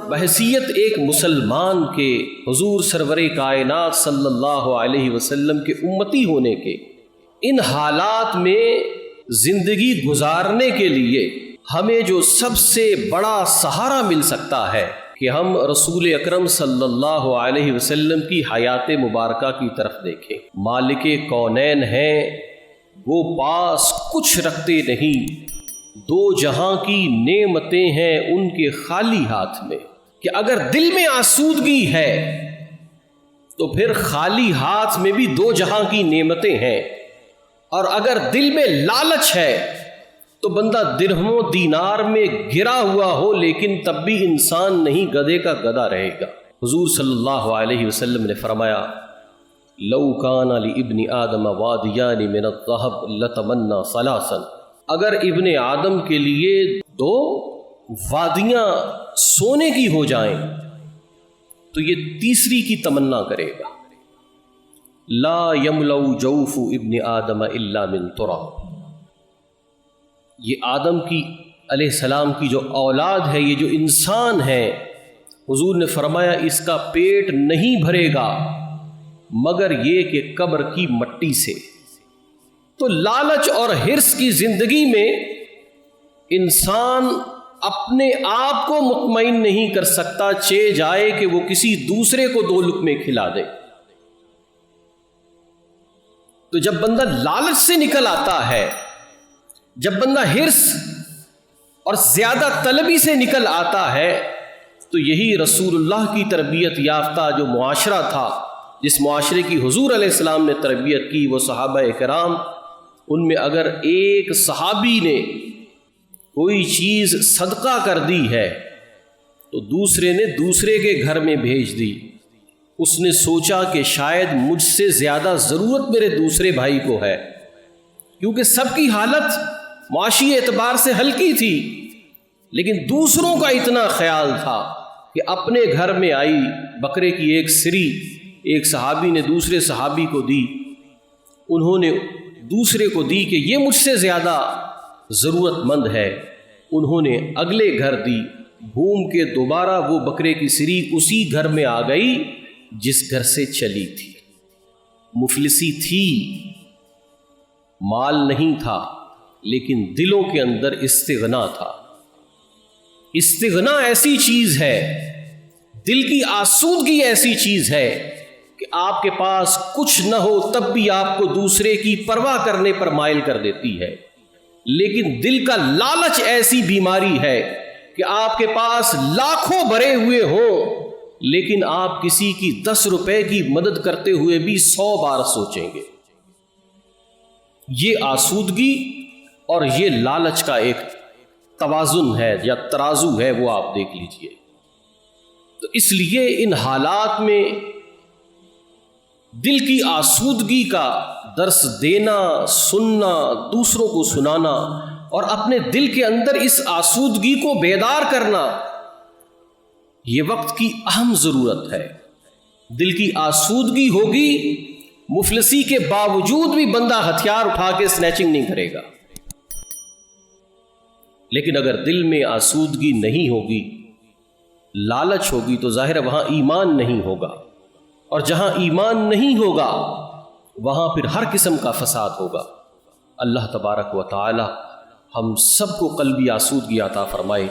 بحیثیت ایک مسلمان کے حضور سرور کائنات صلی اللہ علیہ وسلم کے امتی ہونے کے، ان حالات میں زندگی گزارنے کے لیے ہمیں جو سب سے بڑا سہارا مل سکتا ہے کہ ہم رسول اکرم صلی اللہ علیہ وسلم کی حیات مبارکہ کی طرف دیکھیں۔ مالک کونین ہیں، وہ پاس کچھ رکھتے نہیں، دو جہاں کی نعمتیں ہیں ان کے خالی ہاتھ میں، کہ اگر دل میں آسودگی ہے تو پھر خالی ہاتھ میں بھی دو جہاں کی نعمتیں ہیں، اور اگر دل میں لالچ ہے تو بندہ درہم و دینار میں گرا ہوا ہو لیکن تب بھی انسان نہیں، گدھے کا گدھا رہے گا۔ حضور صلی اللہ علیہ وسلم نے فرمایا، لو کان لابن آدم وادیان من الذهب لتمنى ثلاثا، اگر ابن آدم کے لیے دو وادیاں سونے کی ہو جائیں تو یہ تیسری کی تمنا کرے گا۔ لا یملأ جوف ابن آدم الا من تراب، یہ آدم کی علیہ السلام کی جو اولاد ہے، یہ جو انسان ہے، حضور نے فرمایا اس کا پیٹ نہیں بھرے گا مگر یہ کہ قبر کی مٹی سے۔ تو لالچ اور حرص کی زندگی میں انسان اپنے آپ کو مطمئن نہیں کر سکتا، چاہے جائے کہ وہ کسی دوسرے کو دو لقمے کھلا دے۔ تو جب بندہ لالچ سے نکل آتا ہے، جب بندہ حرص اور زیادہ طلبی سے نکل آتا ہے، تو یہی رسول اللہ کی تربیت یافتہ جو معاشرہ تھا، جس معاشرے کی حضور علیہ السلام نے تربیت کی، وہ صحابہ کرام، ان میں اگر ایک صحابی نے کوئی چیز صدقہ کر دی ہے تو دوسرے نے دوسرے کے گھر میں بھیج دی۔ اس نے سوچا کہ شاید مجھ سے زیادہ ضرورت میرے دوسرے بھائی کو ہے، کیونکہ سب کی حالت معاشی اعتبار سے ہلکی تھی، لیکن دوسروں کا اتنا خیال تھا کہ اپنے گھر میں آئی بکرے کی ایک سری ایک صحابی نے دوسرے صحابی کو دی، انہوں نے دوسرے کو دی کہ یہ مجھ سے زیادہ ضرورت مند ہے، انہوں نے اگلے گھر دی، گھوم کے دوبارہ وہ بکرے کی سری اسی گھر میں آ گئی جس گھر سے چلی تھی۔ مفلسی تھی، مال نہیں تھا، لیکن دلوں کے اندر استغنا تھا۔ استغنا ایسی چیز ہے، دل کی آسودگی ایسی چیز ہے کہ آپ کے پاس کچھ نہ ہو تب بھی آپ کو دوسرے کی پرواہ کرنے پر مائل کر دیتی ہے، لیکن دل کا لالچ ایسی بیماری ہے کہ آپ کے پاس لاکھوں بھرے ہوئے ہوں لیکن آپ کسی کی 10 روپے کی مدد کرتے ہوئے بھی 100 بار سوچیں گے۔ یہ آسودگی اور یہ لالچ کا ایک توازن ہے یا ترازو ہے، وہ آپ دیکھ لیجئے۔ تو اس لیے ان حالات میں دل کی آسودگی کا درس دینا، سننا، دوسروں کو سنانا اور اپنے دل کے اندر اس آسودگی کو بیدار کرنا، یہ وقت کی اہم ضرورت ہے۔ دل کی آسودگی ہوگی، مفلسی کے باوجود بھی بندہ ہتھیار اٹھا کے سنیچنگ نہیں کرے گا، لیکن اگر دل میں آسودگی نہیں ہوگی، لالچ ہوگی، تو ظاہر ہے وہاں ایمان نہیں ہوگا، اور جہاں ایمان نہیں ہوگا وہاں پھر ہر قسم کا فساد ہوگا۔ اللہ تبارک و تعالی ہم سب کو قلبی آسودگی عطا فرمائے۔